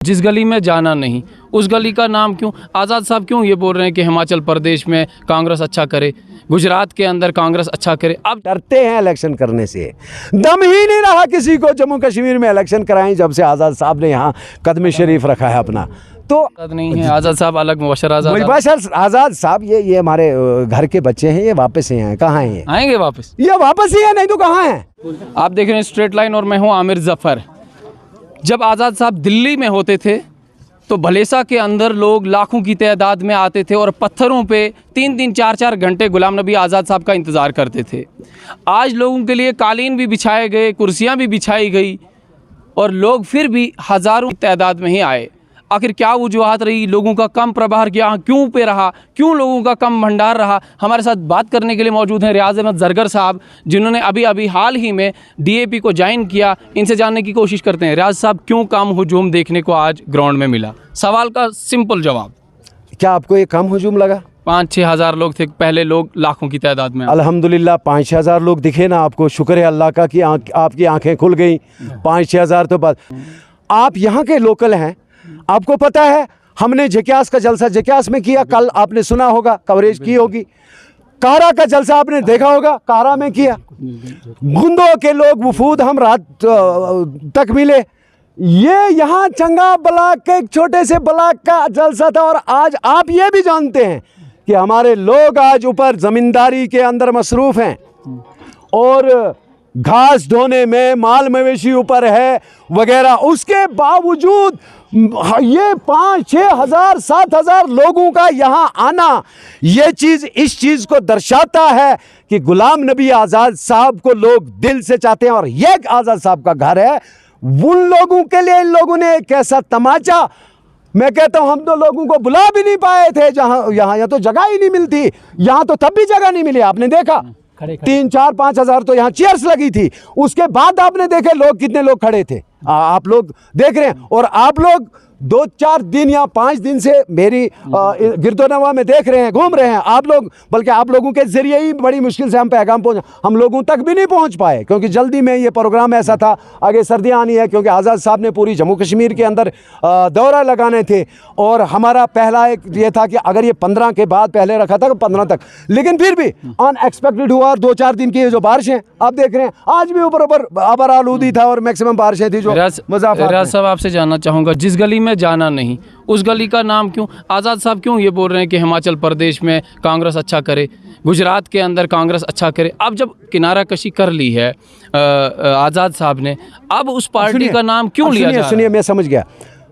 जिस गली में जाना नहीं, उस गली का नाम क्यों? आज़ाद साहब क्यों ये बोल रहे हैं कि हिमाचल प्रदेश में कांग्रेस अच्छा करे, गुजरात के अंदर कांग्रेस अच्छा करे? अब डरते हैं इलेक्शन करने से, दम ही नहीं रहा किसी को जम्मू कश्मीर में इलेक्शन कराएं जब से आज़ाद साहब ने यहाँ कदम शरीफ रखा है अपना। तो नहीं है आज़ाद साहब अलग, मुबशर आज़ाद साहब ये हमारे घर के बच्चे हैं, ये वापस ही हैं। कहाँ हैं? आएंगे वापस, ये वापस ही है, नहीं तो कहाँ हैं? आप देख रहे हैं स्ट्रेट लाइन और मैं हूँ आमिर जफ़र। जब आज़ाद साहब दिल्ली में होते थे तो भलेसा के अंदर लोग लाखों की तादाद में आते थे और पत्थरों पे 3-3 4-4 घंटे गुलाम नबी आज़ाद साहब का इंतज़ार करते थे। आज लोगों के लिए कालीन भी बिछाए गए, कुर्सियां भी बिछाई गई और लोग फिर भी हज़ारों की तादाद में ही आए। आखिर क्या वजूहत रही? लोगों का कम प्रभार क्या क्यों पे रहा? क्यों लोगों का कम भंडार रहा? हमारे साथ बात करने के लिए मौजूद हैं रियाज अहमद ज़रगर साहब, जिन्होंने अभी हाल ही में DAP को ज्वाइन किया। इनसे जानने की कोशिश करते हैं। रियाज साहब, क्यों कम हुजूम देखने को आज ग्राउंड में मिला? सवाल का सिंपल जवाब। क्या आपको ये कम हुजूम लगा? 5-6 हज़ार लोग थे, पहले लोग लाखों की तादाद में। अल्हम्दुलिल्लाह 5-6 हज़ार लोग दिखे ना आपको, शुक्र है अल्लाह का कि आपकी आंखें खुल गई। 5-6 हज़ार तो बस। आप यहाँ के लोकल हैं, आपको पता है हमने जक्यास का जलसा जक्यास में किया, कल आपने सुना होगा, कवरेज की होगी। कारा का जलसा आपने देखा होगा, कारा में किया। गुंदों के लोग वफूद हम रात तक मिले। ये यहाँ चंगा ब्लॉक के एक छोटे से ब्लॉक का जलसा था। और आज आप ये भी जानते हैं कि हमारे लोग आज ऊपर ज़मींदारी के अंदर मसरूफ़ हैं और घास ढोने में, माल मवेशी ऊपर है वगैरह। उसके बावजूद ये 5-6 हज़ार 7 हज़ार लोगों का यहाँ आना, ये चीज़ इस चीज़ को दर्शाता है कि गुलाम नबी आज़ाद साहब को लोग दिल से चाहते हैं। और ये आज़ाद साहब का घर है उन लोगों के लिए। इन लोगों ने एक ऐसा तमाचा, मैं कहता हूँ हम तो लोगों को बुला भी नहीं पाए थे जहाँ यहाँ तो जगह ही नहीं मिलती। यहाँ तो तब भी जगह नहीं मिली, आपने देखा 3-4-5 हज़ार तो यहाँ चेयर्स लगी थी। उसके बाद आपने देखे लोग कितने लोग खड़े थे, आप लोग देख रहे हैं। और आप लोग 2-4 दिन या 5 दिन से मेरी गिरदोनवा में देख रहे हैं, घूम रहे हैं आप लोग। बल्कि आप लोगों के ज़रिए ही बड़ी मुश्किल से हम पैगाम पहुँचा, हम लोगों तक भी नहीं पहुँच पाए क्योंकि जल्दी में ये प्रोग्राम ऐसा था। आगे सर्दियाँ आनी है क्योंकि आज़ाद साहब ने पूरी जम्मू कश्मीर के अंदर दौरा लगाने थे। और हमारा पहला एक ये था कि अगर ये 15 के बाद पहले रखा था 15 तक, लेकिन फिर भी अनएक्सपेक्टेड हुआ। और 2-4 दिन की जो बारिशें आप देख रहे हैं, आज भी ऊपर आबर आलूदी था और मैक्सिमम बारिशें थी जो मुज़ाफ़र। रियाज साहब, आपसे जानना चाहूँगा, जिस गली में जाना नहीं, उस गली का नाम क्यों? आज़ाद साहब क्यों ये बोल रहे हैं कि हिमाचल प्रदेश में कांग्रेस अच्छा करे, गुजरात के अंदर कांग्रेस अच्छा करे? अब जब किनारा कशी कर ली है आज़ाद साहब ने, अब उस पार्टी का नाम क्यों लिया जा रहा है? सुनिए, मैं समझ गया।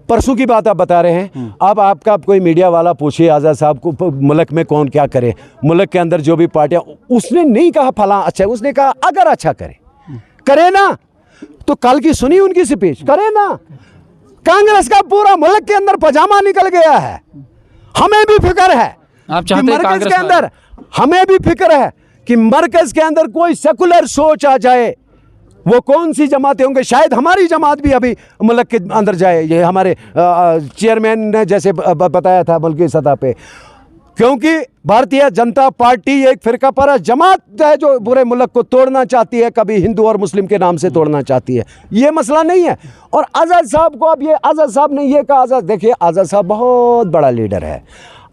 परसों की बात आप बता रहे हैं। अब आपका कोई मीडिया वाला पूछिए आज़ाद साहब को मुल्क में कौन क्या करे, मुल्क के अंदर जो भी पार्टियाँ, उसने नहीं कहा फला अच्छा है, उसने कहा अगर अच्छा करे ना तो कल की सुनी उनकी स्पीच, करे ना। कांग्रेस का पूरा मुल्क के अंदर पजामा निकल गया है। हमें भी फिक्र है, आप चाहते हैं मरकज के अंदर, हमें भी फिक्र है कि मरकज के अंदर कोई सेकुलर सोच आ जाए। वो कौन सी जमातें होंगे? शायद हमारी जमात भी अभी मुल्क के अंदर जाए। ये हमारे चेयरमैन ने जैसे बताया था मुल्की सतह पे, क्योंकि भारतीय जनता पार्टी एक फिरका परस्त जमात है जो पूरे मुल्क को तोड़ना चाहती है, कभी हिंदू और मुस्लिम के नाम से तोड़ना चाहती है। ये मसला नहीं है। और आज़ाद साहब को अब ये आज़ाद साहब ने ये कहा, आज़ाद देखिए, आज़ाद साहब बहुत बड़ा लीडर है।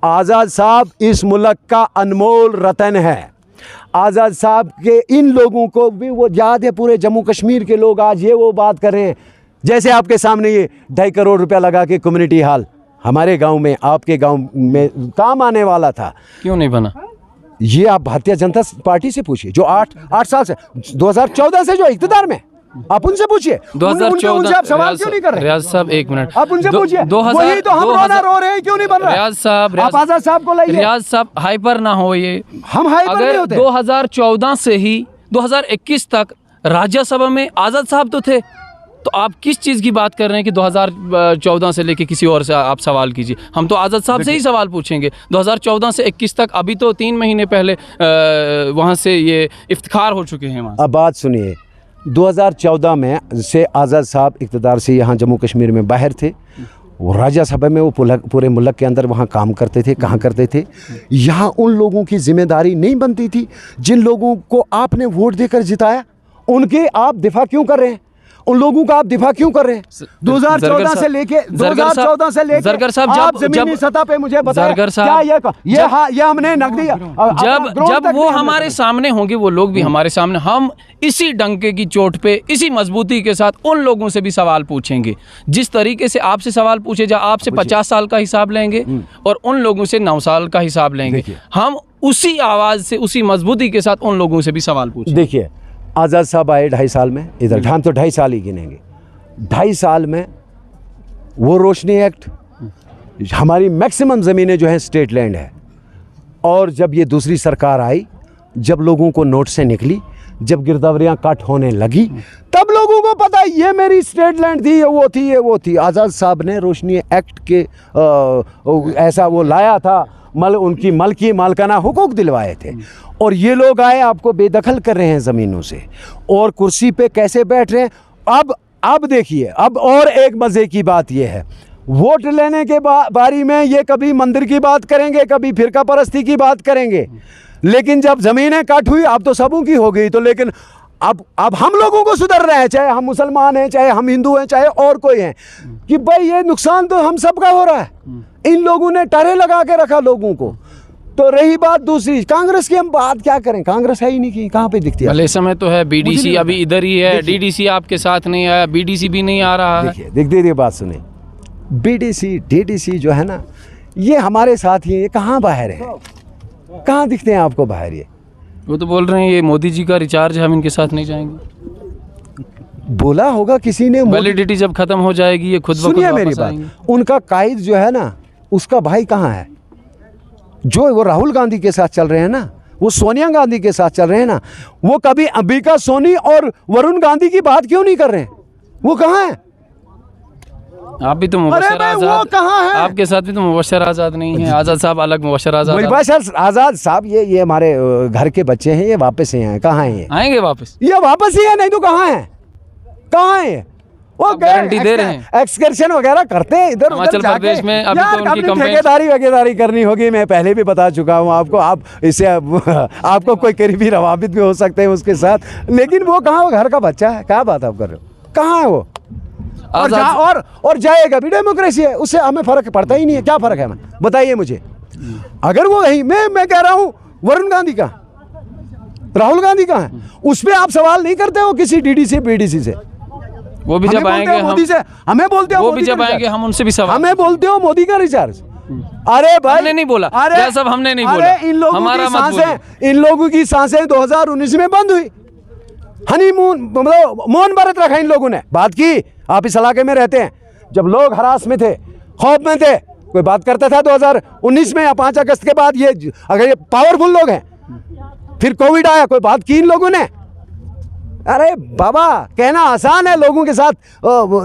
आज़ाद साहब इस मुल्क का अनमोल रतन है। आज़ाद साहब के इन लोगों को भी वो याद है, पूरे जम्मू कश्मीर के लोग आज ये वो बात कर रहे हैं। जैसे आपके सामने ये 2.5 करोड़ रुपया लगा के कम्युनिटी हॉल हमारे गांव में, आपके गांव में काम आने वाला था, क्यों नहीं बना? ये आप भारतीय जनता पार्टी से पूछिए जो 8 साल से 2014 से जो इक़्तिदार में, आप उनसे पूछिए। 2014 आप सवाल क्यों नहीं कर रहे? रियाज साहब, एक मिनट, आप उनसे पूछिए। वही तो हम रो रहे हैं, क्यों नहीं बन रहा? रियाज साहब, आप आज़ाद साहब को लाइए। रियाज साहब, हाइपर ना हो। ये हम हाइपर नहीं होते। 2014 से ही 2021 तक राज्यसभा में आज़ाद साहब तो थे, तो आप किस चीज़ की बात कर रहे हैं कि 2014 से लेके किसी और से आप सवाल कीजिए? हम तो आज़ाद साहब से ही सवाल पूछेंगे। 2014 से 21 तक, अभी तो 3 महीने पहले वहाँ से ये इफ्तिखार हो चुके हैं वहाँ। अब बात सुनिए, 2014 में से आज़ाद साहब इक़्तिदार से यहाँ जम्मू कश्मीर में बाहर थे। वो राज्यसभा में वो पूरे मुल्क के अंदर वहाँ काम करते थे। कहाँ करते थे? यहाँ उन लोगों की जिम्मेदारी नहीं बनती थी जिन लोगों को आपने वोट देकर जिताया, उनके आप दिफा क्यों कर रहे हैं? उन लोगों का आप दिफा क्यों कर रहे हैं? 2014 से लेके 2014 से लेके जरगर साहब, आप जमीनी सतह पे मुझे बताएं, क्या ये हमने नकदी जब वो हमारे सामने होंगे, वो लोग भी हमारे सामने, हम इसी डंके की चोट पे इसी मजबूती के साथ उन लोगों से भी सवाल पूछेंगे। जिस तरीके से आपसे सवाल पूछे जा, आपसे 50 साल का हिसाब लेंगे और उन लोगों से 9 साल का हिसाब लेंगे। हम उसी आवाज़ से, उसी मजबूती के साथ उन लोगों से भी सवाल पूछेंगे। देखिए, आज़ाद साहब आए 2.5 साल में, इधर हम तो 2.5 साल ही गिनेंगे। 2.5 साल में वो रोशनी एक्ट, हमारी मैक्सिमम ज़मीनें जो हैं स्टेट लैंड है। और जब ये दूसरी सरकार आई, जब लोगों को नोट से निकली, जब गिरदावरियाँ कट होने लगी, तब लोगों को पता ये मेरी स्टेट लैंड थी, ये वो थी, ये वो थी। आज़ाद साहब ने रोशनी एक्ट के ऐसा वो लाया था, उनकी मालकाना हुकूक दिलवाए थे। और ये लोग आए आपको बेदखल कर रहे हैं ज़मीनों से, और कुर्सी पे कैसे बैठ रहे हैं। अब देखिए, अब और एक मज़े की बात ये है, वोट लेने के बारी में ये कभी मंदिर की बात करेंगे, कभी फिरका परस्ती की बात करेंगे, लेकिन जब ज़मीनें कट हुई, अब तो सबों की हो गई, तो लेकिन अब हम लोगों को सुधर रहे हैं, चाहे हम मुसलमान हैं, चाहे हम हिंदू हैं, चाहे और कोई हैं, कि भाई ये नुकसान तो हम सबका हो रहा है। इन लोगों ने टरे लगा के रखा लोगों को। तो रही बात दूसरी, कांग्रेस की हम बात क्या करें, कांग्रेस है ही नहीं, कि कहाँ पे दिखती है। भले समय तो है, बीडीसी अभी इधर ही है, डीडीसी आपके साथ नहीं आया, बीडीसी भी नहीं आ रहा है। देखिए बात सुने, बीडीसी डीडीसी जो है ना, ये हमारे साथ ही, ये कहाँ बाहर है, कहाँ दिखते हैं आपको बाहर? ये वो तो बोल रहे हैं ये मोदी जी का रिचार्ज, हम इनके साथ नहीं जाएंगे। बोला होगा किसी ने, वैलिडिटी जब खत्म हो जाएगी ये खुद ब खुद सुनिए मेरी बात, उनका कायद जो है ना, उसका भाई कहाँ है? जो वो राहुल गांधी के साथ चल रहे हैं ना, वो सोनिया गांधी के साथ चल रहे हैं ना, वो कभी अंबिका सोनी और वरुण गांधी की बात क्यों नहीं कर रहे हैं? वो कहाँ है? आप भी तो मुबशर आजाद, कहाँ है? आपके साथ भी तो मुबशर आजाद नहीं है। आजाद साहब अलग, मुबशर आजाद। मुबशर आजाद साहब ये हमारे घर के बच्चे हैं, ये वापस ही आए। कहाँ हैं ये? आएंगे वापस, ये वापस ही है, नहीं तो कहाँ है? कहाँ है? वो गारंटी दे रहे हैं, एक्सकर्शन वगैरह करते हैं इधर हिमाचल प्रदेश में। अभी तो उनकी ठेकेदारी करनी होगी, मैं पहले भी बता चुका हूँ आपको। आप इससे आपको कोई करीबी रवाबित भी हो सकते हैं उसके साथ, लेकिन वो कहाँ, वो घर का बच्चा है। क्या बात आप कर रहे हो? कहाँ है वो? और जाएगा भी, डेमोक्रेसी है, उससे हमें फर्क पड़ता ही नहीं है। क्या फर्क है, बताइए मुझे। अगर वो वही, मैं कह रहा हूँ, वरुण गांधी का, राहुल गांधी का है, उस पर आप सवाल नहीं करते हो किसी डीडीसी बीडीसी से? वो भी जब आएंगे मोदी से, हमें बोलते हो, वो भी जब आएंगे हम उनसे भी सवाल, हमें बोलते हो मोदी का रिचार्ज। अरे भाई, हमने नहीं बोला, अरे सब हमने नहीं बोला। इन लोगों की सांसें 2019 में बंद हुई। हनीमून, मतलब मौन व्रत रखा इन लोगों ने। बात की, आप इस इलाके में रहते हैं, जब लोग हरास में थे, खौफ में थे, कोई बात करता था 2019 में या 5 अगस्त के बाद? ये अगर ये पावरफुल लोग हैं, फिर कोविड आया, कोई बात की इन लोगों ने? अरे बाबा, कहना आसान है, लोगों के साथ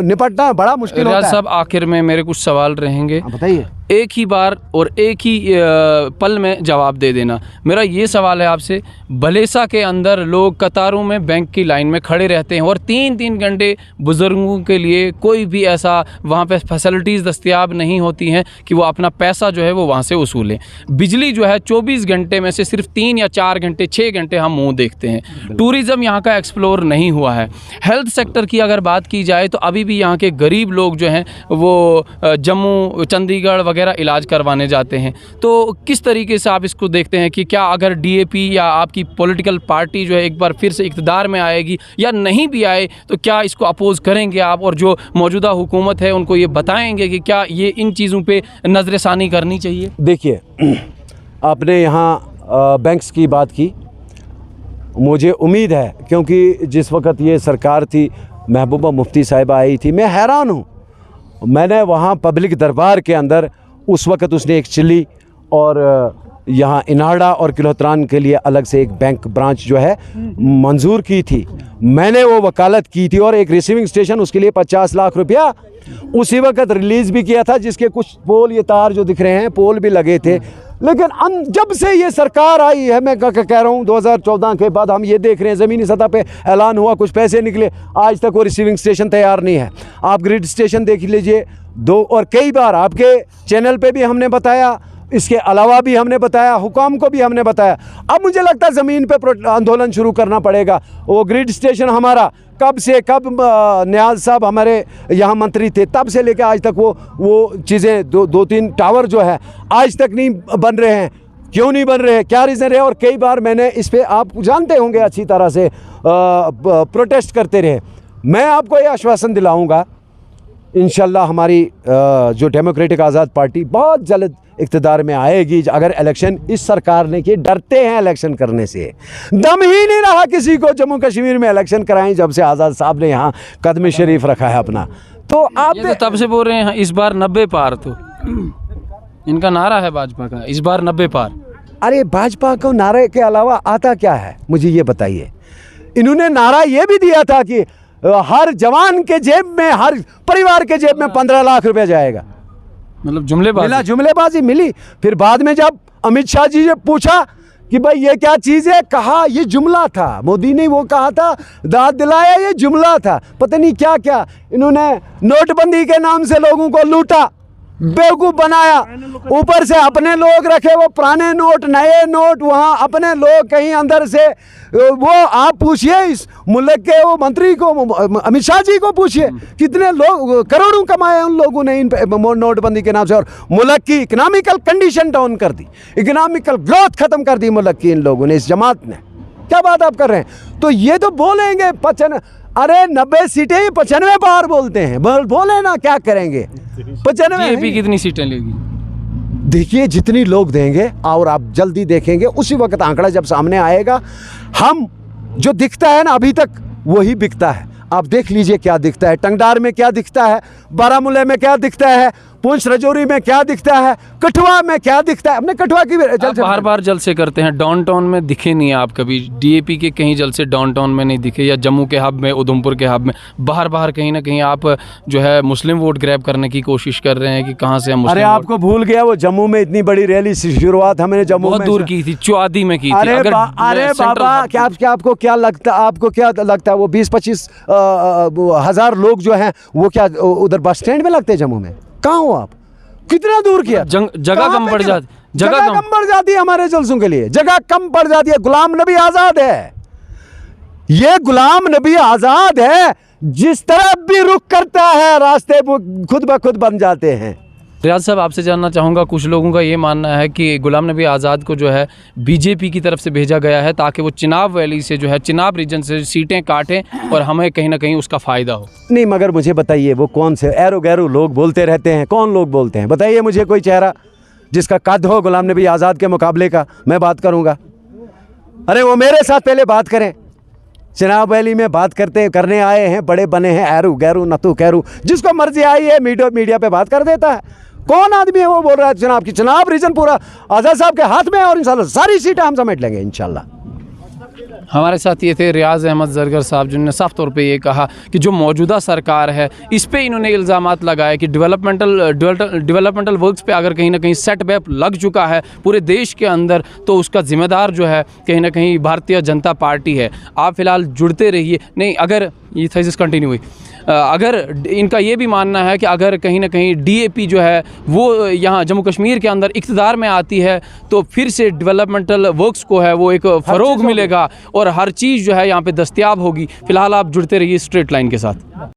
निपटना बड़ा मुश्किल होता है। रियाज साहब, आखिर में मेरे कुछ सवाल रहेंगे, बताइए। एक ही बार और एक ही पल में जवाब दे देना। मेरा ये सवाल है आपसे, भलेसा के अंदर लोग कतारों में बैंक की लाइन में खड़े रहते हैं और 3-3 घंटे बुज़ुर्गों के लिए कोई भी ऐसा वहाँ पे फैसिलिटीज़ दस्तयाब नहीं होती हैं कि वो अपना पैसा जो है वो वहाँ से वसूलें। बिजली जो है 24 घंटे में से सिर्फ 3 या 4 घंटे, 6 घंटे हम मुँह देखते हैं। टूरिज़्म यहाँ का एक्सप्लोर नहीं हुआ है। हेल्थ सेक्टर की अगर बात की जाए तो अभी भी यहाँ के गरीब लोग जो हैं वो जम्मू, चंडीगढ़ वगैरह इलाज करवाने जाते हैं। तो किस तरीके से आप इसको देखते हैं कि क्या अगर डीएपी या आपकी पॉलिटिकल पार्टी जो है एक बार फिर से इक़्तिदार में आएगी, या नहीं भी आए तो क्या इसको अपोज़ करेंगे आप, और जो मौजूदा हुकूमत है उनको ये बताएंगे कि क्या ये इन चीज़ों पे नज़रसानी करनी चाहिए? देखिए, आपने यहाँ बैंक्स की बात की, मुझे उम्मीद है, क्योंकि जिस वक्त ये सरकार थी, महबूबा मुफ्ती साहिबा आई थी, मैं हैरान हूँ। मैंने वहाँ पब्लिक दरबार के अंदर, उस वक्त उसने एक चिल्ली और यहाँ इनाड़ा और किलोत्रान के लिए अलग से एक बैंक ब्रांच जो है मंजूर की थी। मैंने वो वकालत की थी, और एक रिसीविंग स्टेशन, उसके लिए 50 लाख रुपया उसी वक्त रिलीज़ भी किया था, जिसके कुछ पोल, ये तार जो दिख रहे हैं, पोल भी लगे थे। लेकिन जब से ये सरकार आई है, मैं कह रहा हूँ 2014 के बाद हम ये देख रहे हैं, ज़मीनी सतह पे ऐलान हुआ, कुछ पैसे निकले, आज तक वो रिसीविंग स्टेशन तैयार नहीं है। आप ग्रिड स्टेशन देख लीजिए, 2, और कई बार आपके चैनल पे भी हमने बताया, इसके अलावा भी हमने बताया, हुकाम को भी हमने बताया। अब मुझे लगता है ज़मीन पे आंदोलन शुरू करना पड़ेगा। वो ग्रिड स्टेशन हमारा कब न्याज साहब हमारे यहाँ मंत्री थे तब से लेकर आज तक वो चीज़ें दो तीन टावर जो है आज तक नहीं बन रहे हैं। क्यों नहीं बन रहे, क्या रीज़न है? और कई बार मैंने इस पे, आप जानते होंगे अच्छी तरह से, प्रोटेस्ट करते रहे। मैं आपको ये आश्वासन दिलाऊंगा इंशाल्लाह हमारी जो डेमोक्रेटिक आज़ाद पार्टी बहुत जल्द इक़्तिदार में आएगी। अगर इलेक्शन इस सरकार ने किए, डरते हैं इलेक्शन करने से, दम ही नहीं रहा किसी को जम्मू कश्मीर में इलेक्शन कराएं जब से आज़ाद साहब ने यहाँ कदम शरीफ रखा है अपना। तो आप ये तो तब से बोल रहे हैं इस बार 90 पार, तो इनका नारा है भाजपा का इस बार 90 पार। अरे भाजपा को नारे के अलावा आता क्या है मुझे ये बताइए। इन्होंने नारा ये भी दिया था कि हर जवान के जेब में, हर परिवार के जेब में 15 लाख रुपए जाएगा। मतलब जुमलेबाजी मिली। फिर बाद में जब अमित शाह जी ने पूछा कि भाई ये क्या चीज़ है, कहा ये जुमला था। मोदी ने वो कहा था, दाद दिलाया, ये जुमला था। पता नहीं क्या क्या इन्होंने नोटबंदी के नाम से लोगों को लूटा, बेवकूफ़ बनाया। ऊपर से अपने लोग रखे, वो पुराने नोट, नए नोट, वहाँ अपने लोग कहीं अंदर से। वो आप पूछिए इस मुल्क के वो मंत्री को, अमित शाह जी को पूछिए, कितने लोग करोड़ों कमाए उन लोगों ने इन नोटबंदी के नाम से, और मुल्क की इकोनॉमिकल कंडीशन डाउन कर दी, इकोनॉमिकल ग्रोथ खत्म कर दी मुल्क की इन लोगों ने, इस जमात ने। क्या बात आप कर रहे हैं? तो ये तो बोलेंगे 90 सीटें, 95 पार बोलते हैं। बोले ना, क्या करेंगे? 95 कितनी सीटें लेगी? देखिए जितनी लोग देंगे, और आप जल्दी देखेंगे उसी वक्त आंकड़ा जब सामने आएगा। हम जो दिखता है ना अभी तक वही बिकता है। आप देख लीजिए क्या दिखता है, टंगडार में क्या दिखता है, बारामूला में क्या दिखता है, पुंछ रजौरी में क्या दिखता है, कठुआ में क्या दिखता है। हमने कठुआ की बार जलसे करते हैं, डाउनटाउन में दिखे नहीं आप कभी। डीएपी के कहीं जलसे डाउनटाउन में नहीं दिखे, या जम्मू के हब में, उधमपुर के हब में। बाहर कहीं ना कहीं आप जो है मुस्लिम वोट ग्रैब करने की कोशिश कर रहे हैं कि कहाँ से हम। अरे आपको भूल गया, वो जम्मू में इतनी बड़ी रैली शुरुआत हमने जम्मू बहुत दूर की थी, चुआदी में की थी। अरे बाबा, क्या आपको क्या लगता है वो 20-25 हज़ार लोग जो हैं वो क्या उधर बस स्टैंड में लगते हैं जम्मू में? कहाँ हो आप? कितना दूर किया? जगह कम पड़ जाती, जगह कम पड़ जाती है हमारे जलसों के लिए, जगह कम पड़ जाती है। गुलाम नबी आज़ाद है, ये गुलाम नबी आज़ाद है, जिस तरफ भी रुख करता है रास्ते खुद ब खुद बन जाते हैं। रियाज साहब, आपसे जानना चाहूँगा, कुछ लोगों का ये मानना है कि गुलाम नबी आज़ाद को जो है बीजेपी की तरफ से भेजा गया है ताकि वो चिनाब वैली से जो है, चिनाब रीजन से सीटें काटें और हमें कहीं ना कहीं उसका फ़ायदा हो। नहीं, मगर मुझे बताइए वो कौन से एरो गैरो लोग बोलते रहते हैं? कौन लोग बोलते हैं? बताइए मुझे कोई चेहरा जिसका कद हो गुलाम नबी आज़ाद के मुकाबले का, मैं बात करूँगा। अरे वो मेरे साथ पहले बात करें। चिनाब वैली में बात करने आए हैं, बड़े बने हैं, एरू गैरू नतू कैरू, जिसको मर्जी आई है मीडिया पे बात कर देता है। कौन आदमी है वो बोल रहा है जनाब की चिनाब रीजन पूरा आज़ाद साहब के हाथ में है और इंशाल्लाह सारी सीटें हम समेट लेंगे इंशाल्लाह। हमारे साथ ये थे रियाज अहमद ज़रगर साहब, जिन्होंने साफ तौर पे ये कहा कि जो मौजूदा सरकार है इस पे इन्होंने इल्ज़ामात लगाए कि डेवलपमेंटल वर्क्स पे अगर कहीं ना कहीं सेटबैक लग चुका है पूरे देश के अंदर, तो उसका ज़िम्मेदार जो है कहीं ना कहीं भारतीय जनता पार्टी है। आप फ़िलहाल जुड़ते रहिए। नहीं, अगर ये थीसिस कंटिन्यू हुई, अगर इनका ये भी मानना है कि अगर कहीं ना कहीं डीएपी जो है वो यहाँ जम्मू कश्मीर के अंदर इक़्तिदार में आती है तो फिर से डेवलपमेंटल वर्क्स को है वो एक फ़रोग मिलेगा और हर चीज़ जो है यहाँ पे दस्तयाब होगी। फ़िलहाल आप जुड़ते रहिए स्ट्रेट लाइन के साथ।